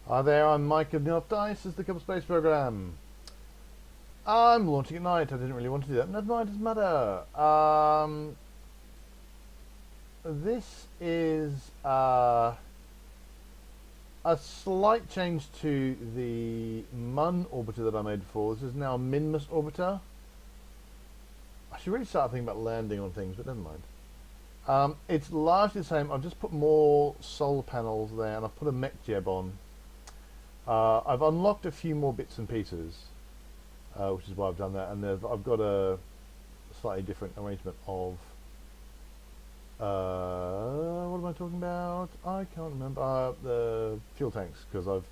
Hi there, I'm Mike of North Dice. This is the Kerbal Space Program. I'm launching at night. I didn't really want to do that. Never mind, it doesn't matter. This is a slight change to the Mun Orbiter that I made before. This is now a Minmus Orbiter. I should really start thinking about landing on things, but never mind. It's largely the same. I've just put more solar panels there, and I've put a mech jeb on. I've unlocked a few more bits and pieces, which is why I've done that, and I've got a slightly different arrangement of what am I talking about? I can't remember. The fuel tanks, because I've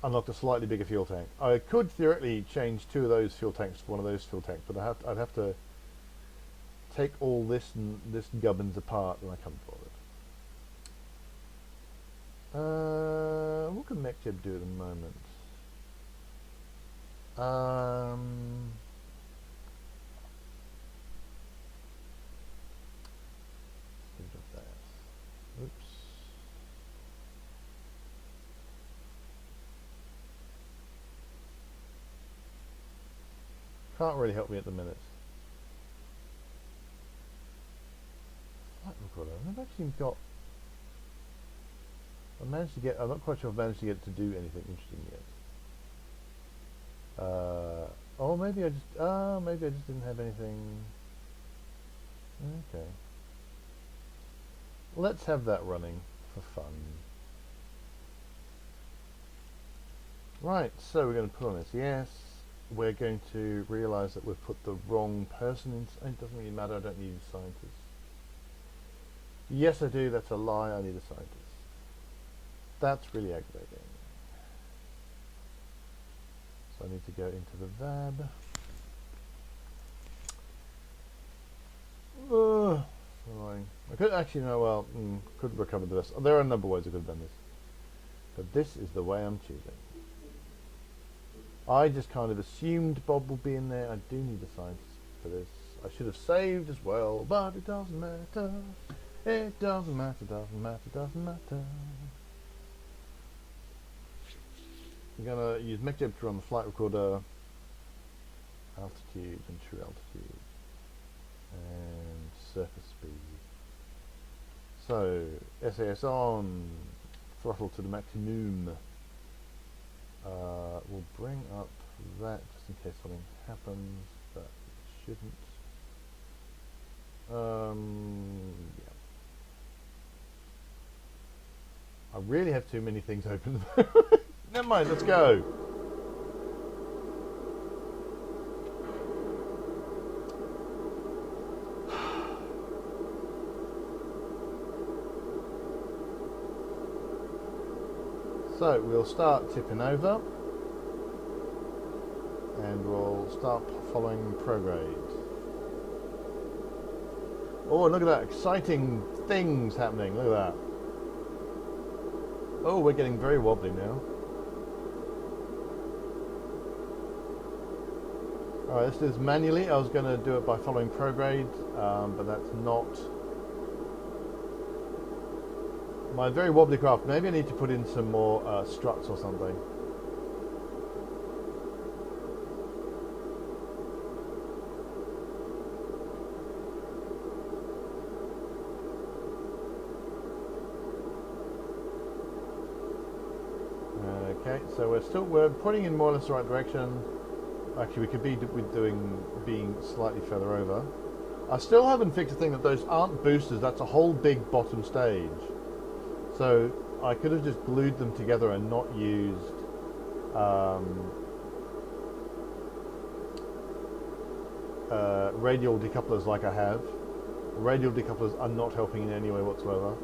unlocked a slightly bigger fuel tank. I could theoretically change two of those fuel tanks to one of those fuel tanks, but I'd have to take all this and this gubbins apart, and I can't bother. What can MechJeb do at the moment? Oops. Can't really help me at the minute. Flight recorder. I've actually got. I managed to get. I'm not quite sure if I managed to get it to do anything interesting yet. Oh, maybe I just. Maybe I just didn't have anything. Okay. Let's have that running for fun. Right. So we're going to put on this. Yes. We're going to realise that we've put the wrong person in. It doesn't really matter. I don't need a scientist. Yes, I do. That's a lie. I need a scientist. That's really aggravating. So I need to go into the VAB. Annoying. I could actually could recover this. There are a number of ways I could have done this. But this is the way I'm choosing. I just kind of assumed Bob will be in there. I do need a scientist for this. I should have saved as well, but it doesn't matter. It doesn't matter, doesn't matter, doesn't matter. I'm going to use MechJeb to run the flight recorder, altitude and true altitude, and surface speed. So, SAS on, throttle to the maximum. We'll bring up that just in case something happens, but it shouldn't. Yeah. I really have too many things open. Never mind, let's go. So we'll start tipping over and we'll start following prograde. Oh, look at that, exciting things happening, look at that. Oh, we're getting very wobbly now. Alright, let's do this manually. I was going to do it by following prograde, but that's not my very wobbly craft. Maybe I need to put in some more struts or something. Okay, so we're putting in more or less the right direction. Actually, we could be being slightly further over. I still haven't fixed the thing that those aren't boosters. That's a whole big bottom stage. So I could have just glued them together and not used radial decouplers like I have. Radial decouplers are not helping in any way whatsoever.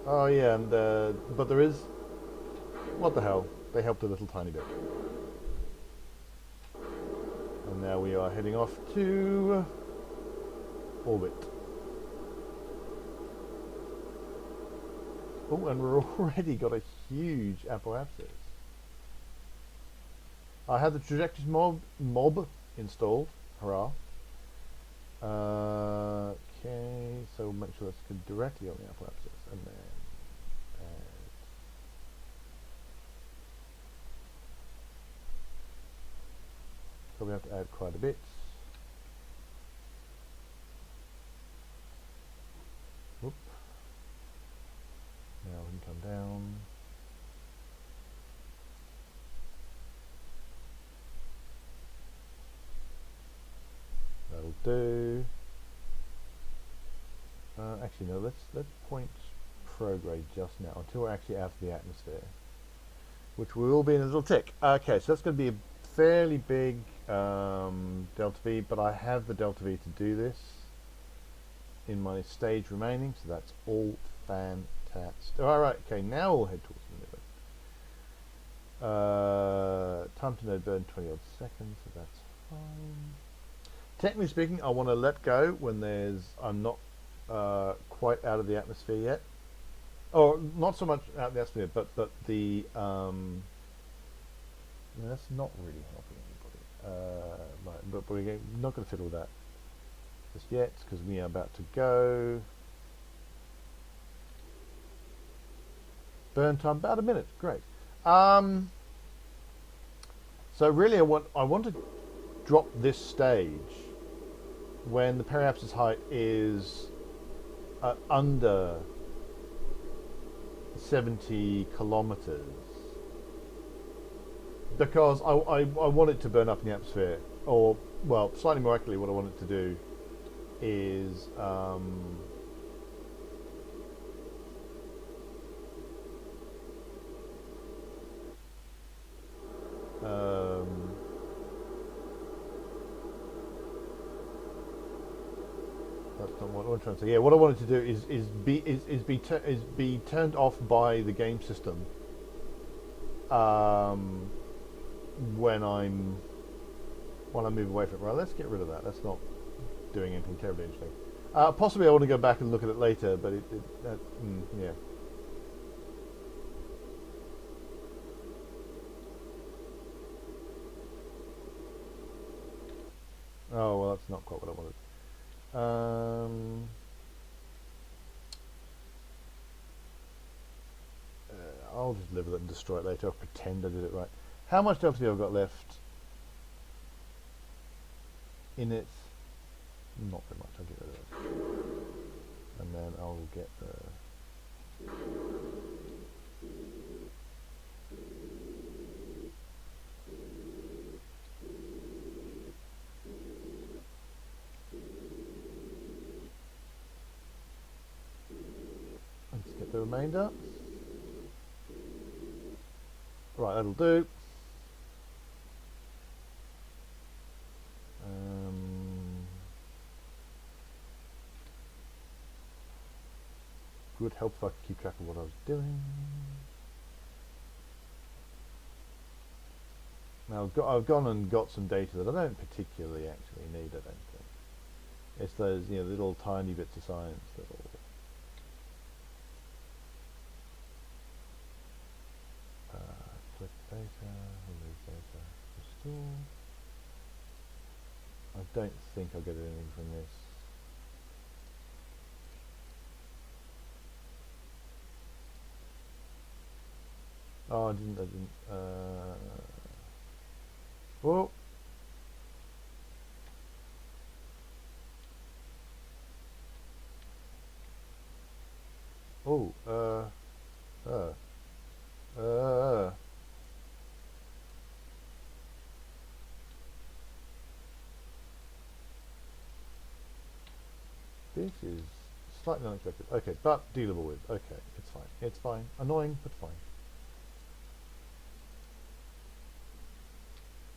Oh yeah, and but there is. What the hell? They helped a little tiny bit. And now we are heading off to orbit. Oh, and we're already got a huge apoapsis. I had the trajectories mob installed. Hurrah. make sure that's directly on the upper axis, and then add. Probably have to add quite a bit. Whoop. Now we can come down. That'll do. Actually, no. Let's point prograde just now until we're actually out of the atmosphere, which we will be in a little tick. Okay, so that's going to be a fairly big delta V, but I have the delta V to do this in my stage remaining, so that's all fantastic. All right, okay, now we'll head towards the middle. Time to node burn 20 odd seconds, so that's fine. Technically speaking, I want to let go when I'm not quite out of the atmosphere yet. Or not so much out of the atmosphere, but the that's not really helping anybody. Right, but we're not going to fiddle with that just yet because we are about to go. Burn time about a minute. Great. So really, I want to drop this stage when the periapsis height is under 70 kilometers, because I want it to burn up in the atmosphere, or well, slightly more accurately, what I want it to do is that's not what I'm trying to say. Yeah, what I wanted to do is be turned off by the game system when I move away from it. Right, let's get rid of that. That's not doing anything terribly interesting. Possibly I want to go back and look at it later, but yeah. Oh well, that's not quite what I wanted. I'll just live with it and destroy it later. I'll pretend I did it right. How much delta V have I got left in it? Not very much. I'll get rid of it, and then I'll get the. Let's get the remainder. Right, that'll do. Would help if I could keep track of what I was doing. Now I've gone and got some data that I don't particularly actually need. I don't think it's those little tiny bits of science that'll. Click data, remove data, restore. I don't think I'll get anything from this. Oh, I didn't. Whoa. Oh, this is slightly unexpected. Okay, but dealable with. Okay, it's fine. It's fine. Annoying, but fine.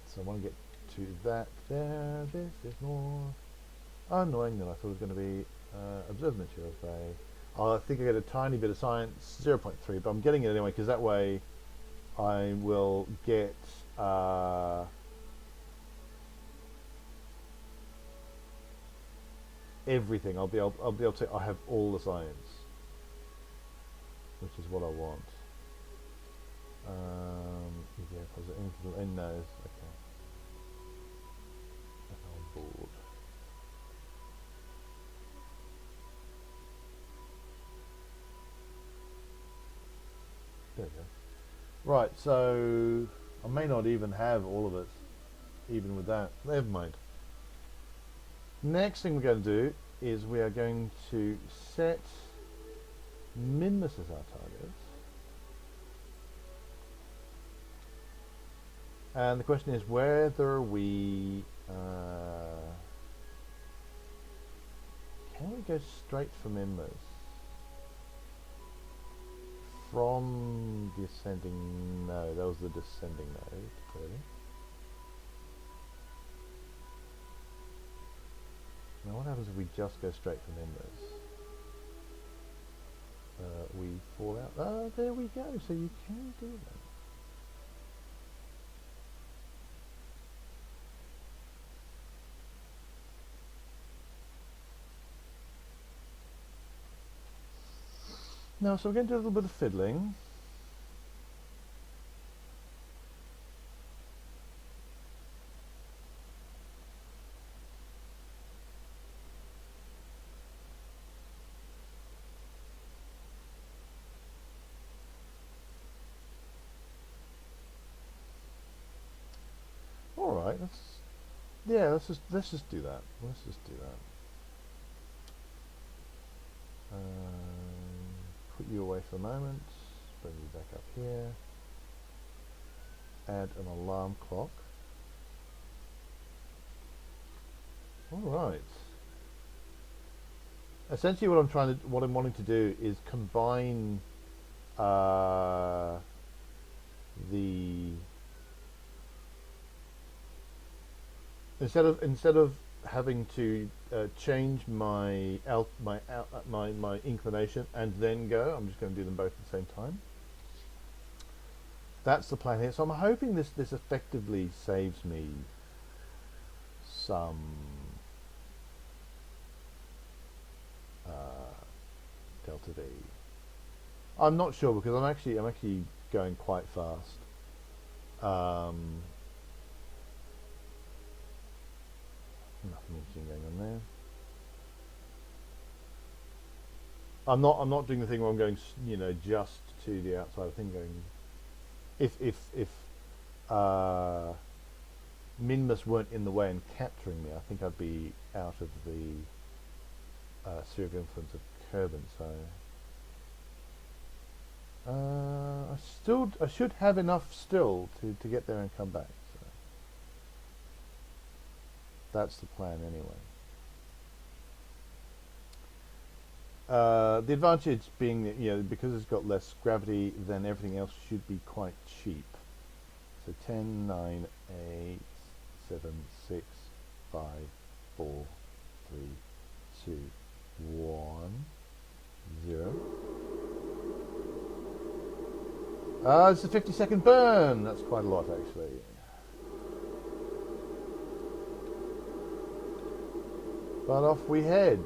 So I want to get to that there. This is more annoying than I thought it was going to be. Observed material bay. I think I get a tiny bit of science, 0.3, but I'm getting it anyway because that way I will get everything. I'll be able to. I have all the science, which is what I want. Yeah, positive in those. Okay. On board. we go. Right, so I may not even have all of it, even with that. Never mind. Next thing we're going to do is we are going to set Minmus as our target. And the question is whether we can we go straight for Minmus from the ascending node? That was the descending node, clearly. Now what happens if we just go straight for Minmus? We fall out. Oh, there we go. So you can do that. Now, so we're going to do a little bit of fiddling. All right, let's just do that. Let's just do that. Put you away for a moment. Bring you back up here. Add an alarm clock. All right. Essentially, what I'm wanting to do is combine the instead of having to change my inclination and then go, I'm just going to do them both at the same time. That's the plan here. So I'm hoping this effectively saves me some delta V. I'm not sure because I'm actually going quite fast. Nothing interesting going on there. I'm not doing the thing where I'm going, just to the outside. I think going if Minmus weren't in the way and capturing me, I think I'd be out of the sphere of influence of Kerbal. So I should have enough still to get there and come back. So that's the plan anyway. The advantage being that, because it's got less gravity, then everything else should be quite cheap. So 10, 9, 8, 7, 6, 5, 4, 3, 2, 1, 0. It's a 50-second burn. That's quite a lot, actually. But off we head.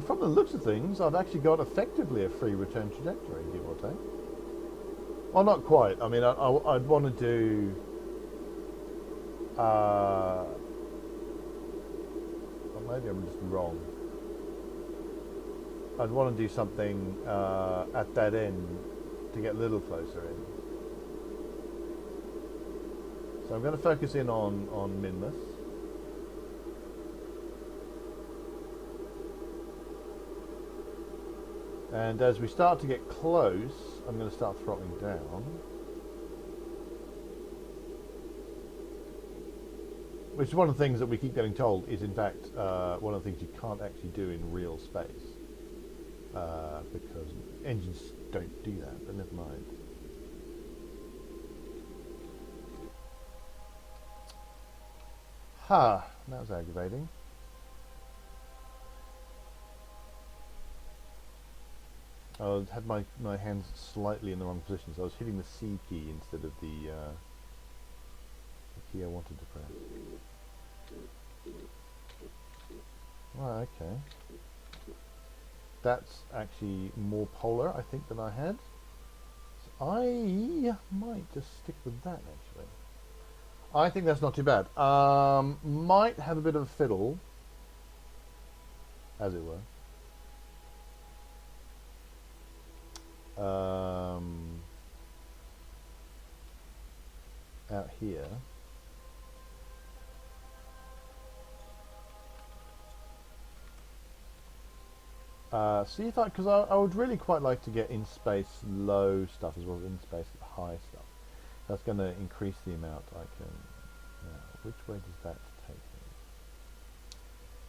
From the looks of things, I've actually got effectively a free return trajectory, give or take. Well, not quite. I mean, I'd want to do... well, maybe I'm just wrong. I'd want to do something at that end to get a little closer in. So I'm going to focus in on Minmus. And as we start to get close, I'm going to start throttling down. Which is one of the things that we keep getting told is, in fact, one of the things you can't actually do in real space. Because engines don't do that, but never mind. Ha! That was aggravating. I had my hands slightly in the wrong position, so I was hitting the C key instead of the key I wanted to press. Right, okay. That's actually more polar, I think, than I had. So I might just stick with that, actually. I think that's not too bad. Might have a bit of a fiddle, as it were. out here. See if because I would really quite like to get in space low stuff as well as in space high stuff. That's going to increase the amount I can. Now, which way does that take me?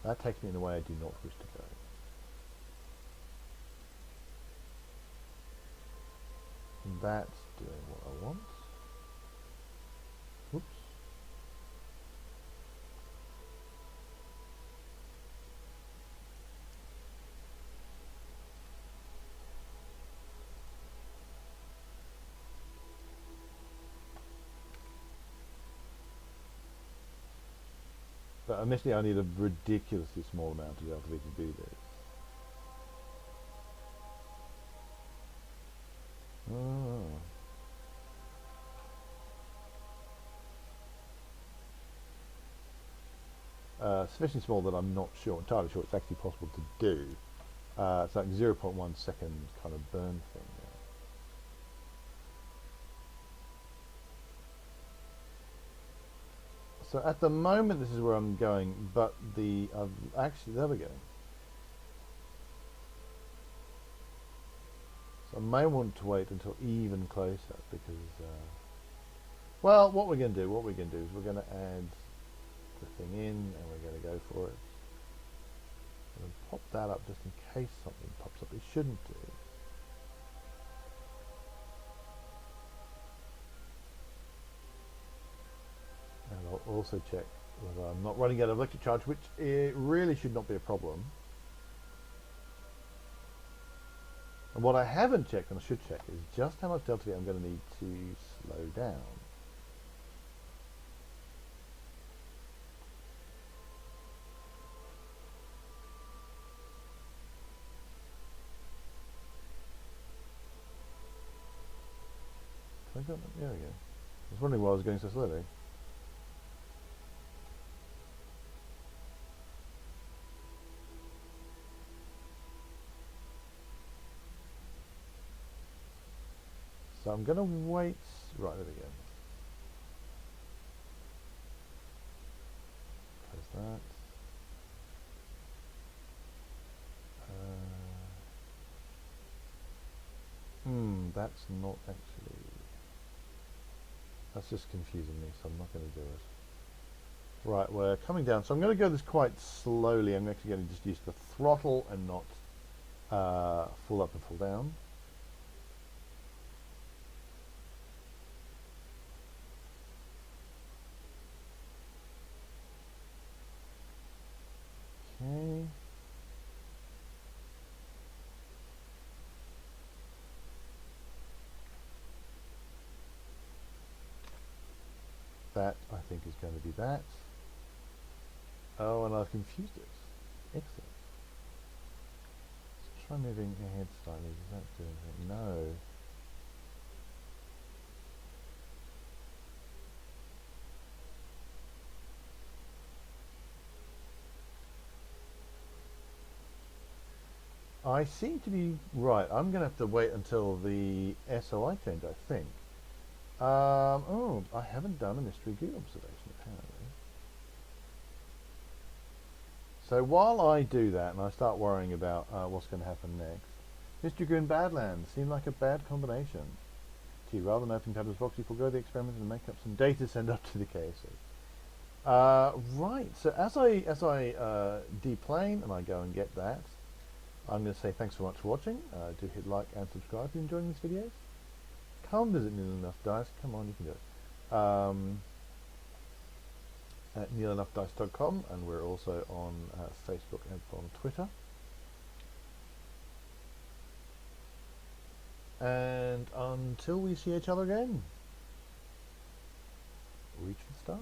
That takes me in a way I do not wish to go. And that's doing what I want. Whoops. But initially I need a ridiculously small amount to be able to do this. Oh. Sufficiently small that I'm not entirely sure it's actually possible to do. It's like 0.1 second kind of burn thing. So at the moment this is where I'm going, but actually, there we go. So I may want to wait until even closer because, well, what we're going to do is we're going to add the thing in and we're going to go for it. And pop that up just in case something pops up it shouldn't do. And I'll also check whether I'm not running out of electric charge, which it really should not be a problem. And what I haven't checked, and I should check, is just how much delta V I'm going to need to slow down. There we go. I was wondering why I was going so slowly. So I'm going to wait. Right, there we go. Close that. That's not actually. That's just confusing me, so I'm not going to do it. Right, we're coming down. So I'm going to go this quite slowly. I'm actually going to just use the throttle and not full up and full down. Okay. That, I think, is going to be that. Oh, and I've confused it. Excellent. Let's try moving ahead slightly. Does that do anything? No. I seem to be right. I'm going to have to wait until the SOI change, I think. Oh, I haven't done a mystery goo observation, apparently. So while I do that and I start worrying about what's going to happen next, mystery goo and Badlands seem like a bad combination. Gee, rather than opening Pandora's box, you forego the experiment and make up some data to send up to the KSC. Right, so as I deplane and I go and get that, I'm going to say thanks so much for watching. Do hit like and subscribe if you're enjoying these videos. Come visit Neil Enough Dice. Come on, you can do it. At neelenoughdice.com, and we're also on Facebook and on Twitter. And until we see each other again, reach for the stars.